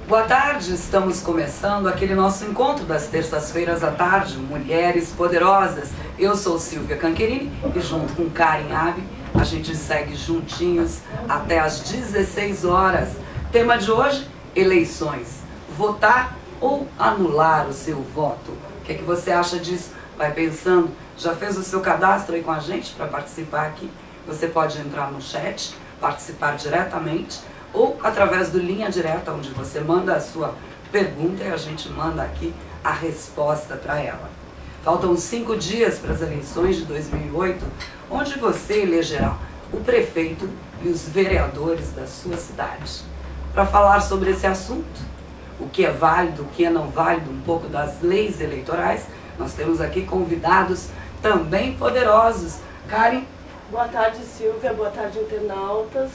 Boa tarde, estamos começando aquele nosso encontro das terças-feiras à tarde, Mulheres Poderosas. Eu sou Silvia Canquerini e junto com Karen Abbe, a gente segue juntinhos até às 16 horas. Tema de hoje, eleições. Votar ou anular o seu voto. O que é que você acha disso? Vai pensando, já fez o seu cadastro aí com a gente para participar aqui? Você pode entrar no chat, participar diretamente ou através do Linha Direta, onde você manda a sua pergunta e a gente manda aqui a resposta para ela. Faltam 5 dias para as eleições de 2008, onde você elegerá o prefeito e os vereadores da sua cidade. Para falar sobre esse assunto, o que é válido, o que é não válido, um pouco das leis eleitorais, nós temos aqui convidados também poderosos. Karen? Boa tarde, Silvia. Boa tarde, internautas.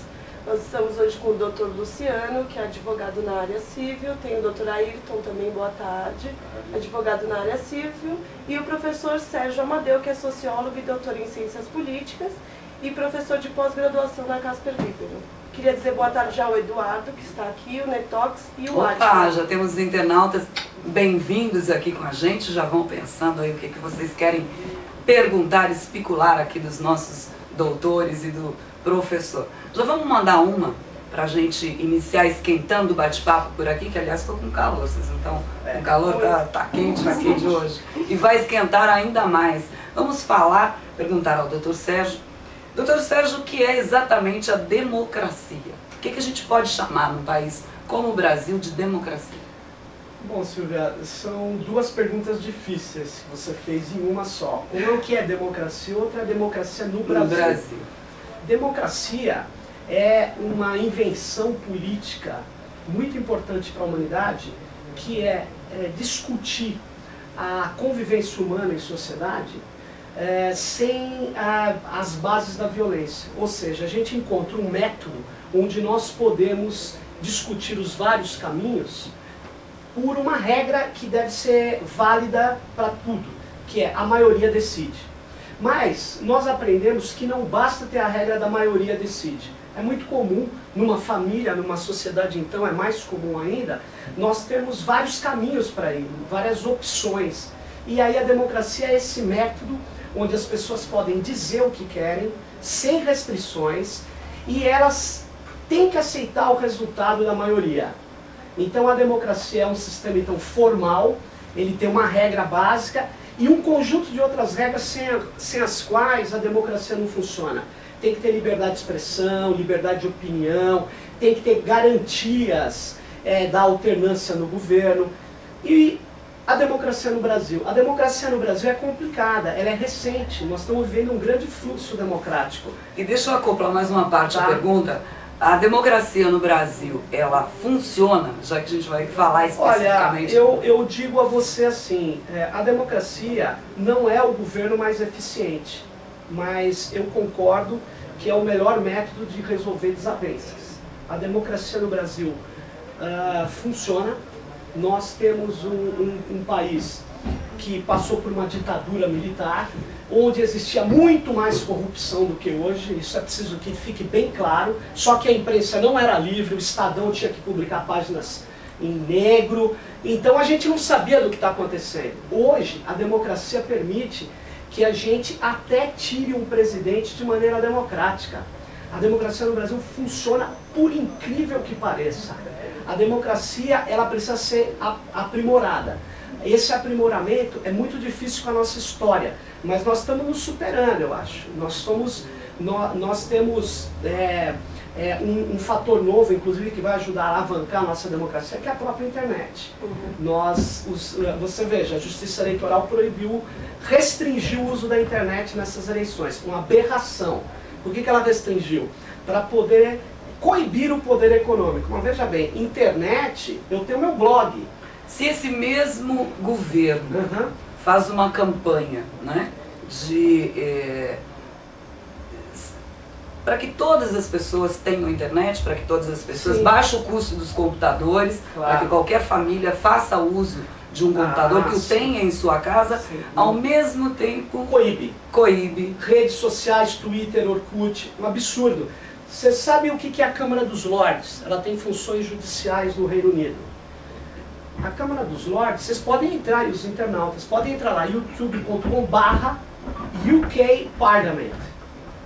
Nós estamos hoje com o Dr. Luciano, que é advogado na área civil, tem o Dr. Ayrton também, boa tarde, advogado na área civil, e o professor Sérgio Amadeu, que é sociólogo e doutor em ciências políticas e professor de pós-graduação na Casper Libero. Queria dizer boa tarde ao Eduardo, que está aqui, o Netox e o Atila. Opa, já temos os internautas bem-vindos aqui com a gente, já vão pensando aí o que vocês querem perguntar, especular aqui dos nossos doutores e do professor. Já vamos mandar uma para a gente iniciar esquentando o bate-papo por aqui, que aliás estou com calor, vocês não estão com calor, tá quente aqui de hoje. E vai esquentar ainda mais. Vamos falar, perguntar ao doutor Sérgio. Doutor Sérgio, o que é exatamente a democracia? O que a gente pode chamar num país como o Brasil de democracia? Bom, Silvia, são duas perguntas difíceis que você fez em uma só. Uma é o que é democracia, outra é a democracia no Brasil. Democracia é uma invenção política muito importante para a humanidade, que é discutir a convivência humana em sociedade sem as bases da violência. Ou seja, a gente encontra um método onde nós podemos discutir os vários caminhos por uma regra que deve ser válida para tudo, que é a maioria decide. Mas nós aprendemos que não basta ter a regra da maioria decide. É muito comum, numa família, numa sociedade então é mais comum ainda, nós temos vários caminhos para ir, várias opções. E aí a democracia é esse método onde as pessoas podem dizer o que querem, sem restrições, e elas têm que aceitar o resultado da maioria. Então a democracia é um sistema então formal, ele tem uma regra básica e um conjunto de outras regras sem as quais a democracia não funciona. Tem que ter liberdade de expressão, liberdade de opinião, tem que ter garantias da alternância no governo. E a democracia no Brasil? A democracia no Brasil é complicada, ela é recente, nós estamos vivendo um grande fluxo democrático. E deixa eu acoplar mais uma parte da pergunta. A democracia no Brasil, ela funciona, já que a gente vai falar especificamente? Olha, eu digo a você assim, a democracia não é o governo mais eficiente, mas eu concordo que é o melhor método de resolver desavenças. A democracia no Brasil funciona. Nós temos um país que passou por uma ditadura militar, onde existia muito mais corrupção do que hoje, isso é preciso que fique bem claro, só que a imprensa não era livre, o Estadão tinha que publicar páginas em negro, então a gente não sabia do que está acontecendo. Hoje, a democracia permite que a gente até tire um presidente de maneira democrática. A democracia no Brasil funciona por incrível que pareça. A democracia, ela precisa ser aprimorada. Esse aprimoramento é muito difícil com a nossa história, mas nós estamos nos superando, eu acho. Nós temos um fator novo, inclusive, que vai ajudar a alavancar a nossa democracia, que é a própria internet. Você veja, a Justiça Eleitoral restringiu o uso da internet nessas eleições, uma aberração. Por que ela restringiu? Para poder coibir o poder econômico. Mas veja bem, internet, eu tenho meu blog. Se esse mesmo governo faz uma campanha, né, para que todas as pessoas tenham internet, para que todas as pessoas baixem o custo dos computadores, para que qualquer família faça uso de um computador que o tenha em sua casa, ao mesmo tempo coíbe. Redes sociais, Twitter, Orkut, um absurdo. Você sabe o que é a Câmara dos Lordes? Ela tem funções judiciais no Reino Unido. a Câmara dos Lordes, vocês podem entrar, e os internautas, podem entrar lá, youtube.com/UK Parliament.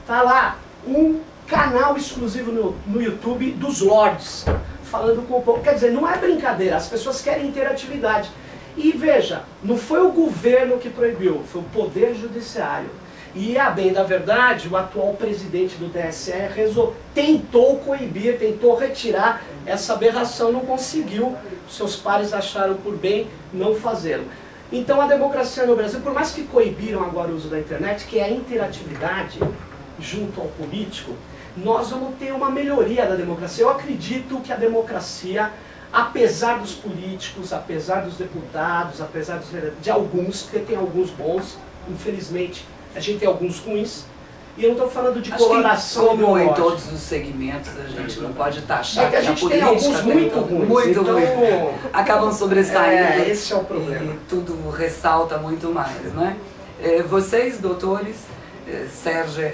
Tá lá um canal exclusivo no YouTube dos Lords, falando com o povo. Quer dizer, não é brincadeira, as pessoas querem interatividade. E veja, não foi o governo que proibiu, foi o Poder Judiciário. E, a bem da verdade, o atual presidente do TSE tentou coibir, tentou retirar essa aberração, não conseguiu. Seus pares acharam por bem não fazê-lo. Então a democracia no Brasil, por mais que coibiram agora o uso da internet, que é a interatividade junto ao político, nós vamos ter uma melhoria da democracia. Eu acredito que a democracia, apesar dos políticos, apesar dos deputados, apesar de alguns, porque tem alguns bons, infelizmente, a gente tem alguns ruins, e eu não estou falando de coloração como em todos os segmentos, a gente não pode taxar que a gente tem alguns muito ruins, então acabam sobressaindo. Esse é o problema. E tudo ressalta muito mais, né? Vocês, doutores, Sérgio,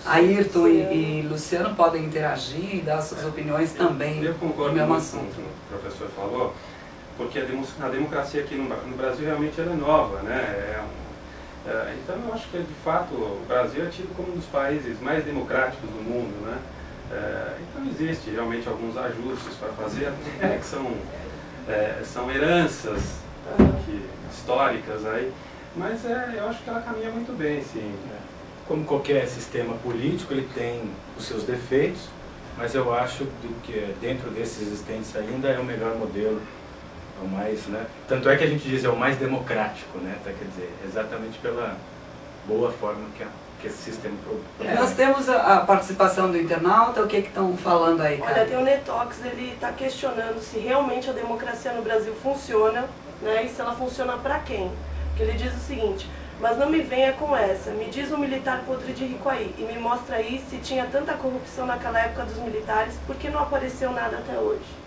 Ayrton e Luciano, podem interagir e dar suas opiniões também. Eu concordo no mesmo com assunto. o que o professor falou, porque a democracia aqui no Brasil realmente ela é nova, né? Então eu acho que de fato o Brasil é tido como um dos países mais democráticos do mundo, né? Então existe realmente alguns ajustes para fazer, que são heranças históricas aí, mas eu acho que ela caminha muito bem, sim. Como qualquer sistema político, ele tem os seus defeitos, mas eu acho que dentro desses existentes ainda é o melhor modelo. É o mais, né? Tanto é que a gente diz é o mais democrático, né? Quer dizer, exatamente pela boa forma que esse sistema produz. Nós temos a participação do internauta, o que estão falando aí, cara? Olha, tem o Netox, ele está questionando se realmente a democracia no Brasil funciona, né? E se ela funciona para quem? Porque ele diz o seguinte: mas não me venha com essa, me diz um militar podre de rico aí, e me mostra aí se tinha tanta corrupção naquela época dos militares, por que não apareceu nada até hoje?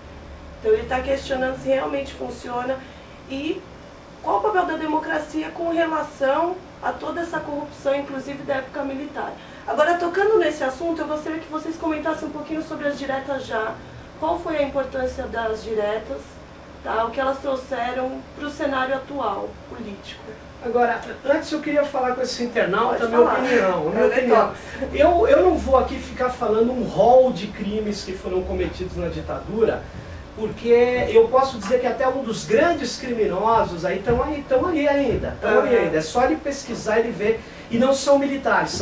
Então ele está questionando se realmente funciona e qual o papel da democracia com relação a toda essa corrupção, inclusive da época militar. Agora, tocando nesse assunto, eu gostaria que vocês comentassem um pouquinho sobre as diretas já. Qual foi a importância das diretas, tá? O que elas trouxeram para o cenário atual político. Agora, antes eu queria falar com esse internauta a minha opinião. Eu não vou aqui ficar falando um rol de crimes que foram cometidos na ditadura, porque eu posso dizer que até um dos grandes criminosos aí estão aí ainda. É só ele pesquisar, ele ver. E não são militares,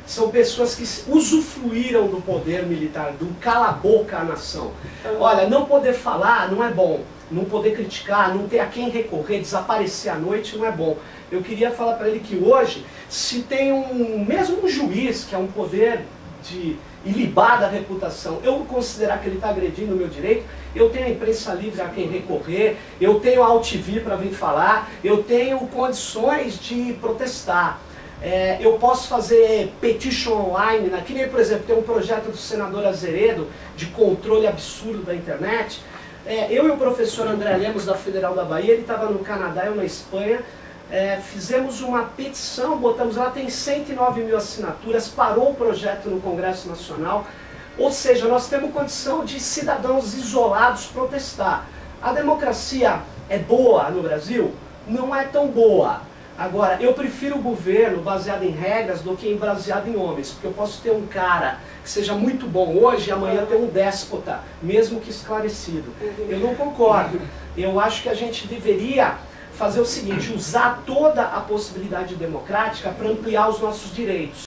são pessoas que usufruíram do poder militar, do cala-boca à nação. Olha, não poder falar não é bom. Não poder criticar, não ter a quem recorrer, desaparecer à noite não é bom. Eu queria falar para ele que hoje, se tem mesmo um juiz, que é um poder de ilibar da reputação, eu considerar que ele está agredindo o meu direito, eu tenho a imprensa livre a quem recorrer, eu tenho a AltV para vir falar, eu tenho condições de protestar. Eu posso fazer petition online, que nem, por exemplo, tem um projeto do senador Azeredo de controle absurdo da internet. Eu e o professor André Lemos, da Federal da Bahia, ele estava no Canadá, eu na Espanha, fizemos uma petição, botamos lá, tem 109 mil assinaturas, parou o projeto no Congresso Nacional, ou seja, nós temos condição de cidadãos isolados protestar. A democracia é boa no Brasil? Não é tão boa. Agora, eu prefiro o governo baseado em regras do que baseado em homens, porque eu posso ter um cara que seja muito bom hoje e amanhã ter um déspota, mesmo que esclarecido. Eu não concordo. Eu acho que a gente deveria fazer o seguinte, usar toda a possibilidade democrática para ampliar os nossos direitos.